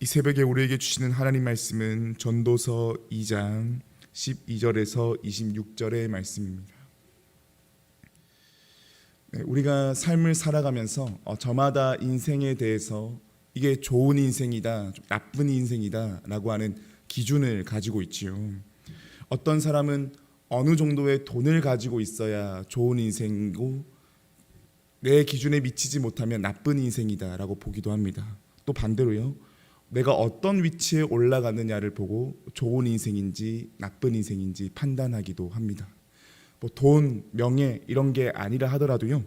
이 새벽에 우리에게 주시는 하나님 말씀은 전도서 2장 12절에서 26절의 말씀입니다. 우리가 삶을 살아가면서 저마다 인생에 대해서 이게 좋은 인생이다, 좀 나쁜 인생이다 라고 하는 기준을 가지고 있지요. 어떤 사람은 어느 정도의 돈을 가지고 있어야 좋은 인생이고 내 기준에 미치지 못하면 나쁜 인생이다 라고 보기도 합니다. 또 반대로요, 내가 어떤 위치에 올라가느냐를 보고 좋은 인생인지 나쁜 인생인지 판단하기도 합니다. 뭐 돈, 명예 이런 게 아니라 하더라도요,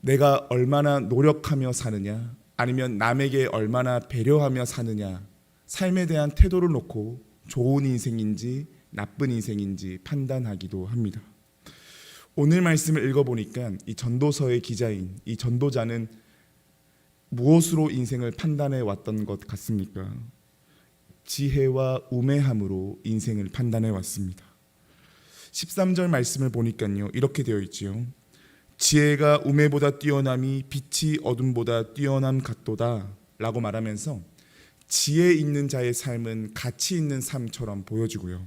내가 얼마나 노력하며 사느냐, 아니면 남에게 얼마나 배려하며 사느냐, 삶에 대한 태도를 놓고 좋은 인생인지 나쁜 인생인지 판단하기도 합니다. 오늘 말씀을 읽어보니까 이 전도서의 기자인 이 전도자는 무엇으로 인생을 판단해 왔던 것 같습니까? 지혜와 우매함으로 인생을 판단해 왔습니다. 13절 말씀을 보니까요, 이렇게 되어 있지요. 지혜가 우매보다 뛰어남이 빛이 어둠보다 뛰어남 같도다 라고 말하면서 지혜 있는 자의 삶은 가치 있는 삶처럼 보여지고요,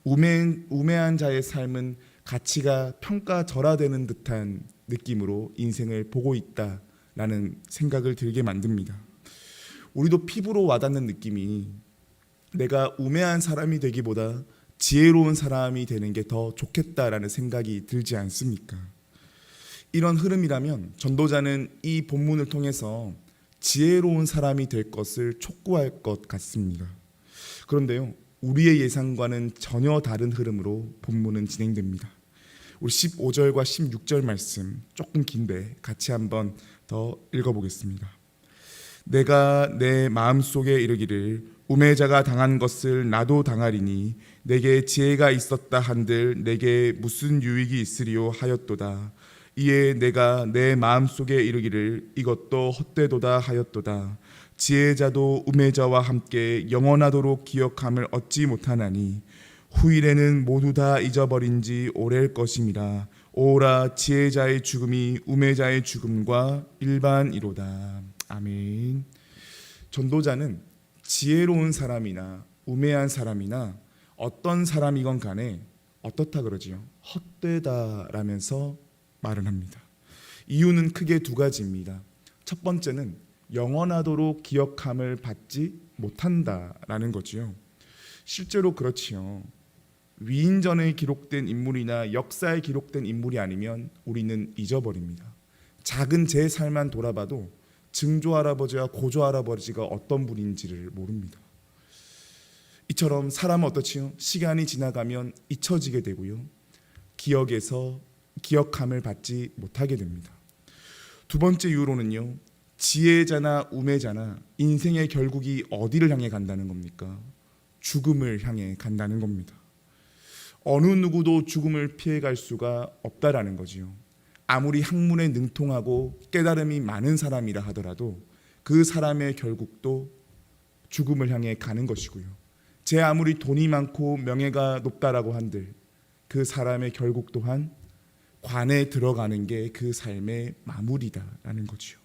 우매한 자의 삶은 가치가 평가절하되는 듯한 느낌으로 인생을 보고 있다라는 생각을 들게 만듭니다. 우리도 피부로 와닿는 느낌이 내가 우매한 사람이 되기보다 지혜로운 사람이 되는 게 더 좋겠다라는 생각이 들지 않습니까? 이런 흐름이라면 전도자는 이 본문을 통해서 지혜로운 사람이 될 것을 촉구할 것 같습니다. 그런데요, 우리의 예상과는 전혀 다른 흐름으로 본문은 진행됩니다. 우리 15절과 16절 말씀 조금 긴데 같이 한번 더 읽어보겠습니다. 내가 내 마음속에 이르기를 우매자가 당한 것을 나도 당하리니 내게 지혜가 있었다 한들 내게 무슨 유익이 있으리요 하였도다. 이에 내가 내 마음속에 이르기를 이것도 헛되도다 하였도다. 지혜자도 우매자와 함께 영원하도록 기억함을 얻지 못하나니 후일에는 모두 다 잊어버린 지 오래일 것임이라. 오라 지혜자의 죽음이 우매자의 죽음과 일반이로다. 아멘. 전도자는 지혜로운 사람이나 우매한 사람이나 어떤 사람이건 간에 어떻다 그러지요? 헛되다라면서 말을 합니다. 이유는 크게 두 가지입니다. 첫 번째는 영원하도록 기억함을 받지 못한다라는 거지요. 실제로 그렇지요. 위인전에 기록된 인물이나 역사에 기록된 인물이 아니면 우리는 잊어버립니다. 작은 제 삶만 돌아봐도 증조할아버지와 고조할아버지가 어떤 분인지를 모릅니다. 이처럼 사람은 어떻지요? 시간이 지나가면 잊혀지게 되고요, 기억에서 기억함을 받지 못하게 됩니다. 두 번째 이유로는요, 지혜자나 우매자나 인생의 결국이 어디를 향해 간다는 겁니까? 죽음을 향해 간다는 겁니다. 어느 누구도 죽음을 피해갈 수가 없다라는 거지요. 아무리 학문에 능통하고 깨달음이 많은 사람이라 하더라도 그 사람의 결국도 죽음을 향해 가는 것이고요, 제 아무리 돈이 많고 명예가 높다라고 한들 그 사람의 결국 또한 관에 들어가는 게 그 삶의 마무리다라는 거지요.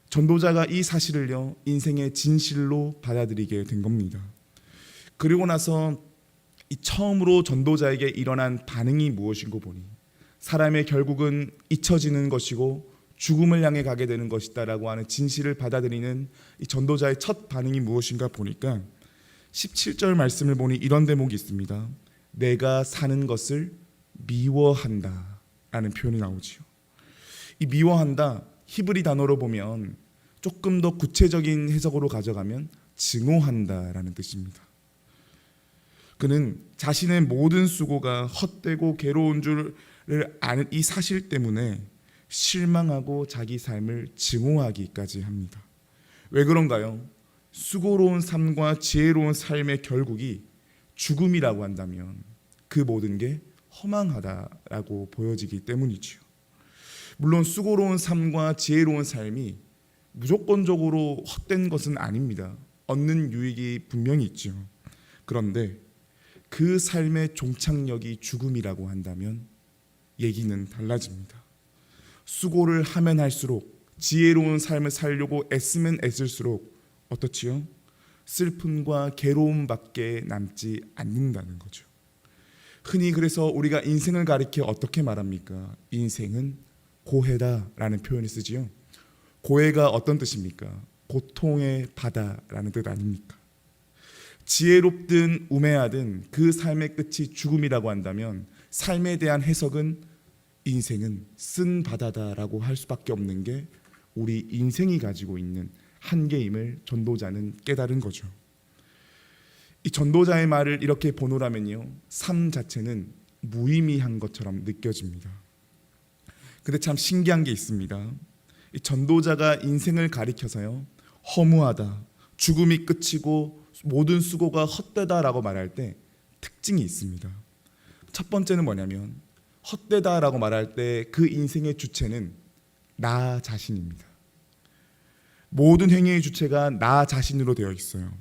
전도자가 이 사실을요, 인생의 진실로 받아들이게 된 겁니다. 그리고 나서 이 처음으로 전도자에게 일어난 반응이 무엇인고 보니 사람의 결국은 잊혀지는 것이고 죽음을 향해 가게 되는 것이다라고 하는 진실을 받아들이는 이 전도자의 첫 반응이 무엇인가 보니까 17절 말씀을 보니 이런 대목이 있습니다. 내가 사는 것을 미워한다 라는 표현이 나오지요. 이 미워한다, 히브리 단어로 보면 조금 더 구체적인 해석으로 가져가면 증오한다 라는 뜻입니다. 그는 자신의 모든 수고가 헛되고 괴로운 줄을 아는 이 사실 때문에 실망하고 자기 삶을 증오하기까지 합니다. 왜 그런가요? 수고로운 삶과 지혜로운 삶의 결국이 죽음이라고 한다면 그 모든 게 허망하다라고 보여지기 때문이지요. 물론 수고로운 삶과 지혜로운 삶이 무조건적으로 헛된 것은 아닙니다. 얻는 유익이 분명히 있죠. 그런데 그 삶의 종착역이 죽음이라고 한다면 얘기는 달라집니다. 수고를 하면 할수록 지혜로운 삶을 살려고 애쓰면 애쓸수록 어떻지요? 슬픔과 괴로움밖에 남지 않는다는 거죠. 흔히 그래서 우리가 인생을 가리켜 어떻게 말합니까? 인생은 고해다라는 표현을 쓰지요. 고해가 어떤 뜻입니까? 고통의 바다라는 뜻 아닙니까? 지혜롭든 우매하든 그 삶의 끝이 죽음이라고 한다면 삶에 대한 해석은 인생은 쓴 바다다라고 할 수밖에 없는 게 우리 인생이 가지고 있는 한계임을 전도자는 깨달은 거죠. 이 전도자의 말을 이렇게 보노라면요, 삶 자체는 무의미한 것처럼 느껴집니다. 근데 참 신기한 게 있습니다. 이 전도자가 인생을 가리켜서요, 허무하다, 죽음이 끝이고 모든 수고가 헛되다라고 말할 때 특징이 있습니다. 첫 번째는 뭐냐면 헛되다라고 말할 때 그 인생의 주체는 나 자신입니다. 모든 행위의 주체가 나 자신으로 되어 있어요.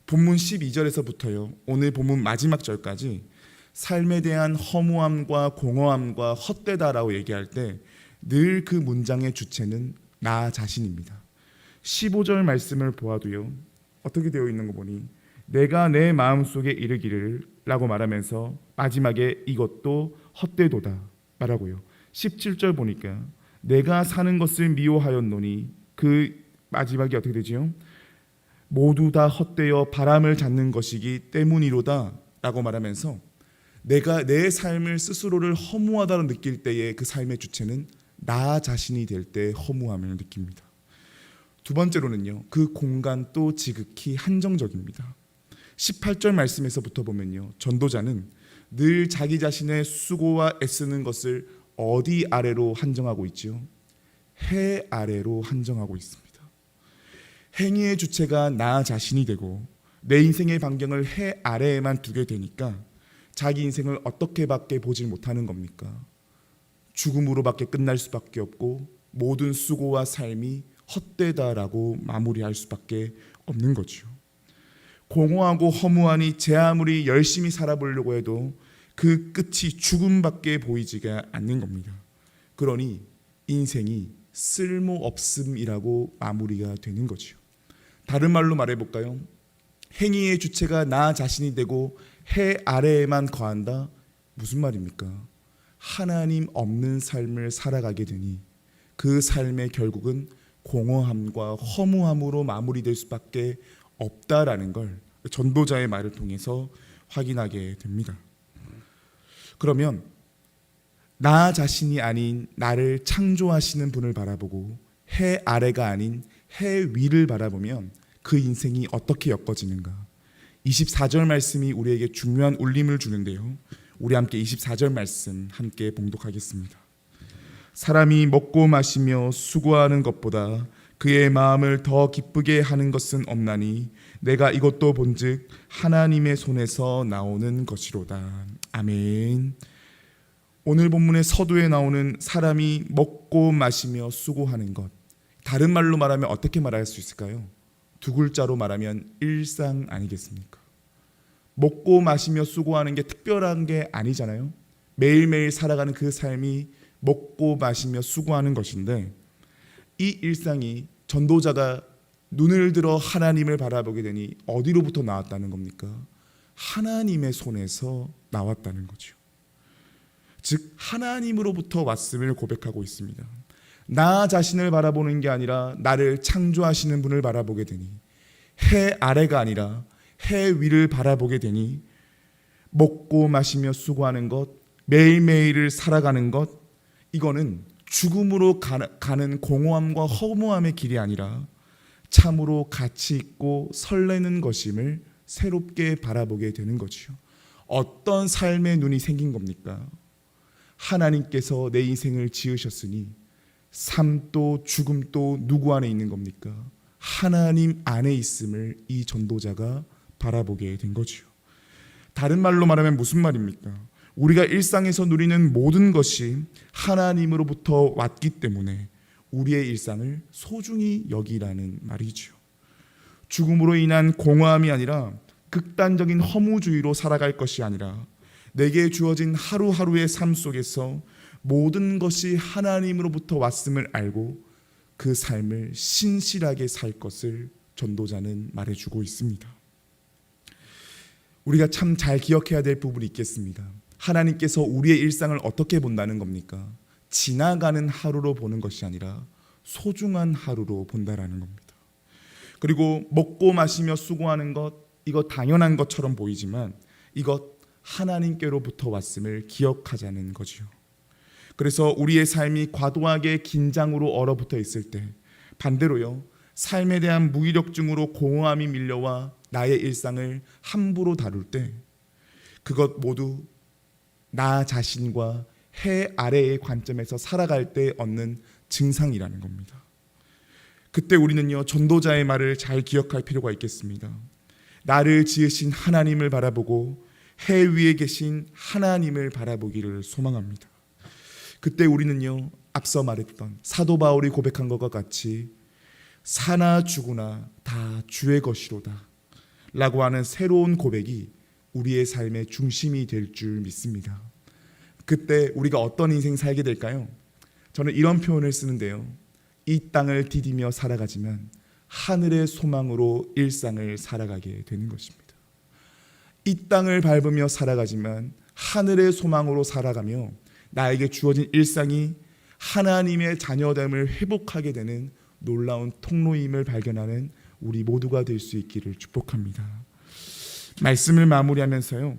본문 12절에서부터요, 오늘 본문 마지막 절까지 삶에 대한 허무함과 공허함과 헛되다라고 얘기할 때 늘 그 문장의 주체는 나 자신입니다. 15절 말씀을 보아도요, 어떻게 되어 있는 거 보니 내가 내 마음속에 이르기를 라고 말하면서 마지막에 이것도 헛되도다 말하고요. 17절 보니까 내가 사는 것을 미워하였노니 그 마지막이 어떻게 되지요? 모두 다 헛되어 바람을 잡는 것이기 때문이로다 라고 말하면서 내가 내 삶을 스스로를 허무하다고 느낄 때의 그 삶의 주체는 나 자신이 될 때 허무함을 느낍니다. 두 번째로는요, 그 공간도 지극히 한정적입니다. 18절 말씀에서부터 보면요, 전도자는 늘 자기 자신의 수고와 애쓰는 것을 어디 아래로 한정하고 있지요? 해 아래로 한정하고 있습니다. 행위의 주체가 나 자신이 되고 내 인생의 반경을 해 아래에만 두게 되니까 자기 인생을 어떻게밖에 보질 못하는 겁니까? 죽음으로밖에 끝날 수밖에 없고 모든 수고와 삶이 헛되다라고 마무리할 수밖에 없는 거죠. 공허하고 허무하니 제 아무리 열심히 살아보려고 해도 그 끝이 죽음밖에 보이지가 않는 겁니다. 그러니 인생이 쓸모없음이라고 마무리가 되는 거죠. 다른 말로 말해볼까요? 행위의 주체가 나 자신이 되고 해 아래에만 거한다. 무슨 말입니까? 하나님 없는 삶을 살아가게 되니 그 삶의 결국은 공허함과 허무함으로 마무리될 수밖에 없다라는 걸 전도자의 말을 통해서 확인하게 됩니다. 그러면 나 자신이 아닌 나를 창조하시는 분을 바라보고 해 아래가 아닌 해 위를 바라보면 그 인생이 어떻게 엮어지는가? 24절 말씀이 우리에게 중요한 울림을 주는데요, 우리 함께 24절 말씀 함께 봉독하겠습니다. 사람이 먹고 마시며 수고하는 것보다 그의 마음을 더 기쁘게 하는 것은 없나니 내가 이것도 본즉 하나님의 손에서 나오는 것이로다. 아멘. 오늘 본문의 서두에 나오는 사람이 먹고 마시며 수고하는 것, 다른 말로 말하면 어떻게 말할 수 있을까요? 두 글자로 말하면 일상 아니겠습니까? 먹고 마시며 수고하는 게 특별한 게 아니잖아요. 매일매일 살아가는 그 삶이 먹고 마시며 수고하는 것인데, 이 일상이 전도자가 눈을 들어 하나님을 바라보게 되니 어디로부터 나왔다는 겁니까? 하나님의 손에서 나왔다는 거죠. 즉 하나님으로부터 왔음을 고백하고 있습니다. 나 자신을 바라보는 게 아니라 나를 창조하시는 분을 바라보게 되니, 해 아래가 아니라 해 위를 바라보게 되니, 먹고 마시며 수고하는 것, 매일매일을 살아가는 것, 이거는 죽음으로 가는 공허함과 허무함의 길이 아니라 참으로 가치 있고 설레는 것임을 새롭게 바라보게 되는 거지요. 어떤 삶의 눈이 생긴 겁니까? 하나님께서 내 인생을 지으셨으니 삶도 죽음도 누구 안에 있는 겁니까? 하나님 안에 있음을 이 전도자가 바라보게 된 거지요. 다른 말로 말하면 무슨 말입니까? 우리가 일상에서 누리는 모든 것이 하나님으로부터 왔기 때문에 우리의 일상을 소중히 여기라는 말이지요. 죽음으로 인한 공허함이 아니라 극단적인 허무주의로 살아갈 것이 아니라 내게 주어진 하루하루의 삶 속에서 모든 것이 하나님으로부터 왔음을 알고 그 삶을 신실하게 살 것을 전도자는 말해주고 있습니다. 우리가 참 잘 기억해야 될 부분이 있겠습니다. 하나님께서 우리의 일상을 어떻게 본다는 겁니까? 지나가는 하루로 보는 것이 아니라 소중한 하루로 본다라는 겁니다. 그리고 먹고 마시며 수고하는 것, 이거 당연한 것처럼 보이지만 이것 하나님께로부터 왔음을 기억하자는 거지요. 그래서 우리의 삶이 과도하게 긴장으로 얼어붙어 있을 때, 반대로요, 삶에 대한 무기력증으로 공허함이 밀려와 나의 일상을 함부로 다룰 때, 그것 모두 나 자신과 해 아래의 관점에서 살아갈 때 얻는 증상이라는 겁니다. 그때 우리는요, 전도자의 말을 잘 기억할 필요가 있겠습니다. 나를 지으신 하나님을 바라보고 해 위에 계신 하나님을 바라보기를 소망합니다. 그때 우리는요, 앞서 말했던 사도 바울이 고백한 것과 같이 사나 죽으나 다 주의 것이로다 라고 하는 새로운 고백이 우리의 삶의 중심이 될 줄 믿습니다. 그때 우리가 어떤 인생 살게 될까요? 저는 이런 표현을 쓰는데요, 이 땅을 디디며 살아가지만 하늘의 소망으로 일상을 살아가게 되는 것입니다. 이 땅을 밟으며 살아가지만 하늘의 소망으로 살아가며 나에게 주어진 일상이 하나님의 자녀됨을 회복하게 되는 놀라운 통로임을 발견하는 우리 모두가 될 수 있기를 축복합니다. 말씀을 마무리하면서요,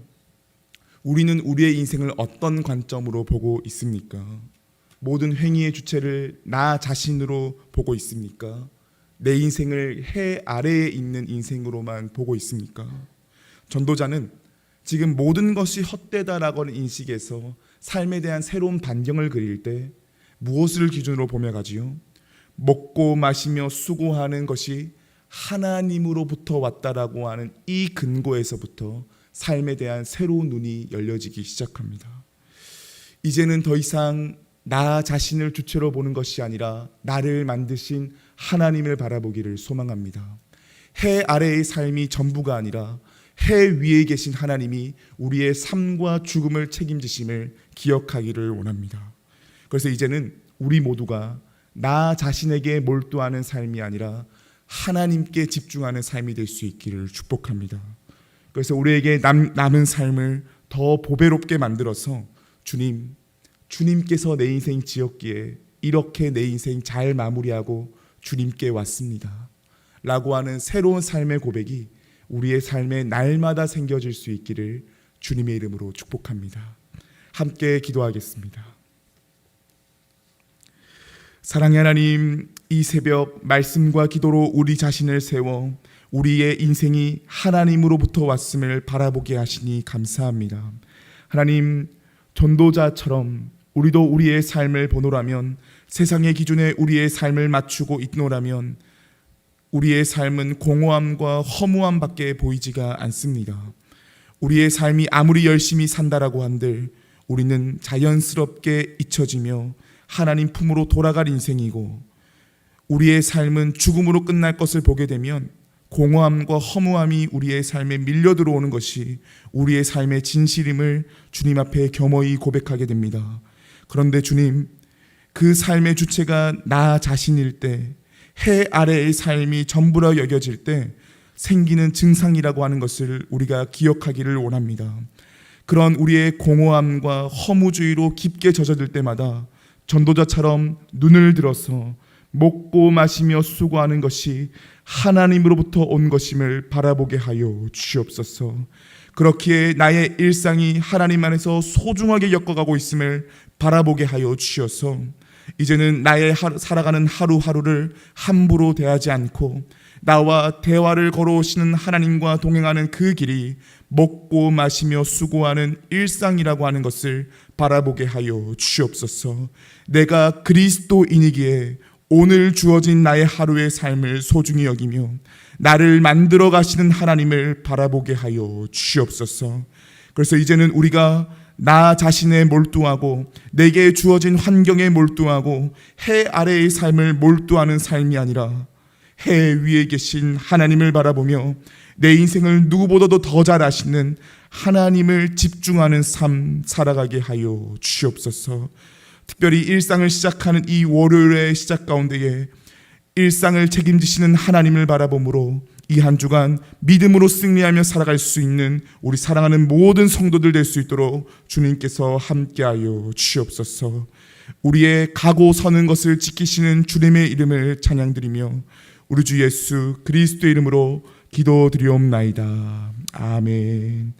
우리는 우리의 인생을 어떤 관점으로 보고 있습니까? 모든 행위의 주체를 나 자신으로 보고 있습니까? 내 인생을 해 아래에 있는 인생으로만 보고 있습니까? 전도자는 지금 모든 것이 헛되다라고 하는 인식에서 삶에 대한 새로운 반경을 그릴 때 무엇을 기준으로 보며 가지요? 먹고 마시며 수고하는 것이 하나님으로부터 왔다라고 하는 이 근거에서부터 삶에 대한 새로운 눈이 열려지기 시작합니다. 이제는 더 이상 나 자신을 주체로 보는 것이 아니라 나를 만드신 하나님을 바라보기를 소망합니다. 해 아래의 삶이 전부가 아니라 해 위에 계신 하나님이 우리의 삶과 죽음을 책임지심을 기억하기를 원합니다. 그래서 이제는 우리 모두가 나 자신에게 몰두하는 삶이 아니라 하나님께 집중하는 삶이 될 수 있기를 축복합니다. 그래서 우리에게 남은 삶을 더 보배롭게 만들어서 주님께서 내 인생 지었기에 이렇게 내 인생 잘 마무리하고 주님께 왔습니다 라고 하는 새로운 삶의 고백이 우리의 삶에 날마다 생겨질 수 있기를 주님의 이름으로 축복합니다. 함께 기도하겠습니다. 사랑의 하나님, 이 새벽 말씀과 기도로 우리 자신을 세워 우리의 인생이 하나님으로부터 왔음을 바라보게 하시니 감사합니다. 하나님, 전도자처럼 우리도 우리의 삶을 보노라면, 세상의 기준에 우리의 삶을 맞추고 있노라면 우리의 삶은 공허함과 허무함밖에 보이지가 않습니다. 우리의 삶이 아무리 열심히 산다라고 한들 우리는 자연스럽게 잊혀지며 하나님 품으로 돌아갈 인생이고, 우리의 삶은 죽음으로 끝날 것을 보게 되면 공허함과 허무함이 우리의 삶에 밀려 들어오는 것이 우리의 삶의 진실임을 주님 앞에 겸허히 고백하게 됩니다. 그런데 주님, 그 삶의 주체가 나 자신일 때, 해 아래의 삶이 전부라 여겨질 때 생기는 증상이라고 하는 것을 우리가 기억하기를 원합니다. 그런 우리의 공허함과 허무주의로 깊게 젖어들 때마다 전도자처럼 눈을 들어서 먹고 마시며 수고하는 것이 하나님으로부터 온 것임을 바라보게 하여 주시옵소서. 그렇기에 나의 일상이 하나님 안에서 소중하게 엮어가고 있음을 바라보게 하여 주시어서 이제는 나의 살아가는 하루하루를 함부로 대하지 않고 나와 대화를 걸어오시는 하나님과 동행하는 그 길이 먹고 마시며 수고하는 일상이라고 하는 것을 바라보게 하여 주시옵소서. 내가 그리스도인이기에 오늘 주어진 나의 하루의 삶을 소중히 여기며 나를 만들어 가시는 하나님을 바라보게 하여 주시옵소서. 그래서 이제는 우리가 나 자신에 몰두하고 내게 주어진 환경에 몰두하고 해 아래의 삶을 몰두하는 삶이 아니라 해 위에 계신 하나님을 바라보며 내 인생을 누구보다도 더 잘 아시는 하나님을 집중하는 삶 살아가게 하여 주시옵소서. 특별히 일상을 시작하는 이 월요일의 시작 가운데에 일상을 책임지시는 하나님을 바라보므로 이 한 주간 믿음으로 승리하며 살아갈 수 있는 우리 사랑하는 모든 성도들 될 수 있도록 주님께서 함께하여 주시옵소서. 우리의 가고 서는 것을 지키시는 주님의 이름을 찬양드리며 우리 주 예수 그리스도의 이름으로 기도드리옵나이다. 아멘.